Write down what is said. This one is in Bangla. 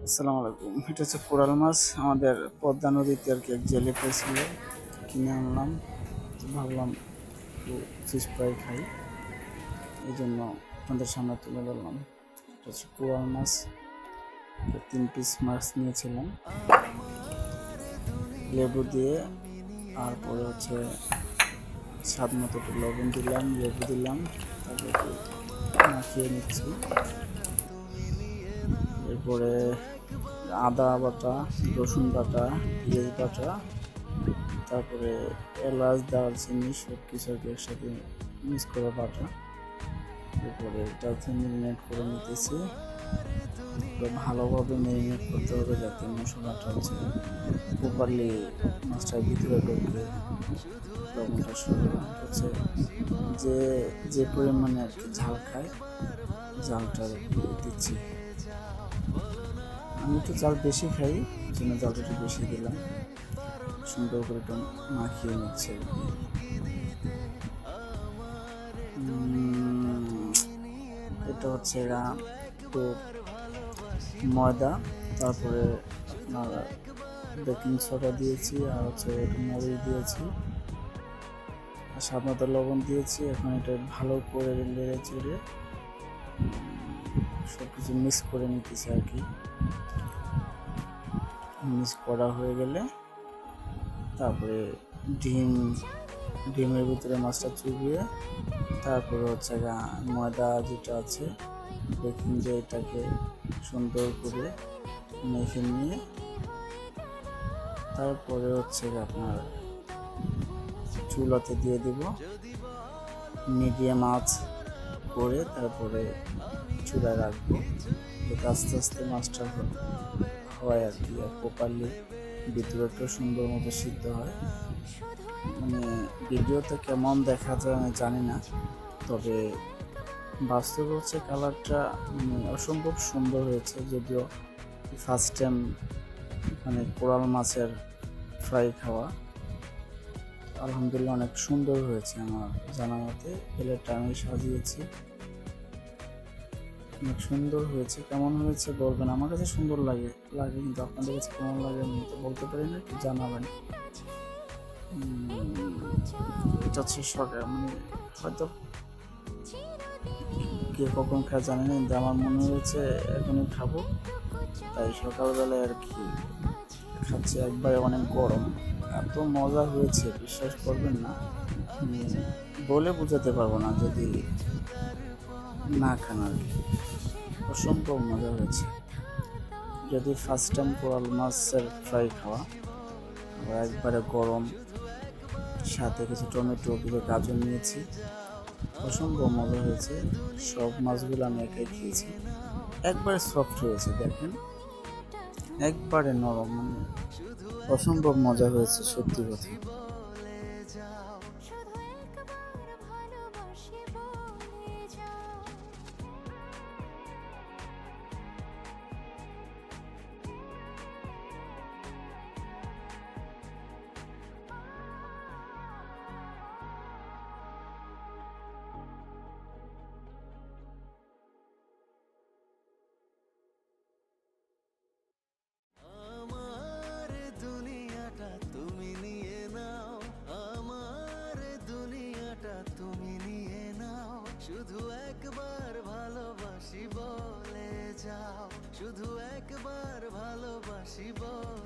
আসসালামু আলাইকুম। এটা হচ্ছে কোরাল মাছ। আমাদের পদ্মা নদীতে আর কি এক জেলে পেয়েছিল, কিনে আনলাম। তো ভাবলাম একটু ফিশ ফ্রাই খাই, এই জন্য আপনাদের সামনে তুলে ধরলাম। এটা হচ্ছে কোরাল মাছ। 3 পিস মাছ নিয়েছিলাম, লেবু দিয়ে, তারপরে হচ্ছে স্বাদ মতো একটু লবণ দিলাম, লেবু দিলাম, তারপরে একটু মাখিয়ে নিচ্ছি। এরপরে আদা বাটা, রসুন বাটা, পেঁয়াজ বাটা, তারপরে এলাচ, দারচিনি সব কিছু আর কি একসাথে মিক্স করে বাটা। এরপরে এটাতে ম্যারিনেট করে নিতেছি। ভালোভাবে ম্যারিনেট করতে হবে যাতে মশলাটা হচ্ছে প্রপারলি মাছটার ভিতরে ঢোকে, লবণটা হচ্ছে যে যে পরিমাণে আর কি ঝাল খায়, ঝালটা দিচ্ছি। আমি একটু ঝাল বেশি খাই, এই জন্য ঝালটা একটু বেশি দিলাম। সুন্দর করে একটু মাখিয়ে নিচ্ছে আর কি। এটা হচ্ছে একটু ময়দা, তারপরে আপনার বেকিং সোডা দিয়েছি, আর হচ্ছে একটু মরিচ দিয়েছি, আর স্বাদ মতো লবণ দিয়েছি। এখন এটা ভালো করে নেড়ে চেড়ে সব কিছু মিক্স করে নিতেছি আর কি। মিক্স করা হয়ে গেলে তারপরে ডিমের ভিতরে মাছটা চুবিয়ে, তারপরে হচ্ছে ময়দা যেটা আছে বেকিং দিয়ে এটাকে সুন্দর করে মেখে নিয়ে, তারপরে হচ্ছে আপনার চুলাতে দিয়ে দিব মিডিয়াম আঁচ করে, তারপরে চুলায় রাখবো যাতে আস্তে আস্তে মাছটা হয় আর কি, আর প্রপারলি ভিতরে একটু সুন্দর মতো সিদ্ধ হয়। মানে ভিডিওতে কেমন দেখা যায় আমি জানি না, তবে বাস্তবে হচ্ছে কালারটা অসম্ভব সুন্দর হয়েছে। যদিও ফার্স্ট টাইম মানে কোরাল মাছের ফ্রাই খাওয়া, আলহামদুলিল্লাহ অনেক সুন্দর হয়েছে। আমার জানা মতে প্লেটটা আমি সাজিয়েছি, অনেক সুন্দর হয়েছে। কেমন হয়েছে বলবেন, আমার কাছে সুন্দর লাগে, কিন্তু আপনাদের কাছে কেমন লাগে আমি তো বলতে পারি না, একটু জানাবেন। এটা হচ্ছে সকাল, হয়তো কে কখন খায় জানি না, কিন্তু আমার মনে হয়েছে এখনই খাবো, তাই সকালবেলায় আর কি খাচ্ছি। একবারে অনেক গরম, এত মজা হয়েছে বিশ্বাস করবেন না, বলে বোঝাতে পারবো না যদি না খান আর কি। অসম্ভব মজা হয়েছে। যদি ফার্স্ট টাইম কোরাল মাছের ফ্রাই খাওয়া, আবার একবারে গরম, সাথে কিছু টমেটো, কিছু গাজর নিয়েছি, অসম্ভব মজা হয়েছে। সব মাছগুলো আমি একাই খেয়েছি। একবারে সফট হয়েছে, দেখেন একবারে নরম, অসম্ভব মজা হয়েছে সত্যি কথা। শুধু একবার ভালোবাসি বলে যাও, শুধু একবার ভালোবাসি বলে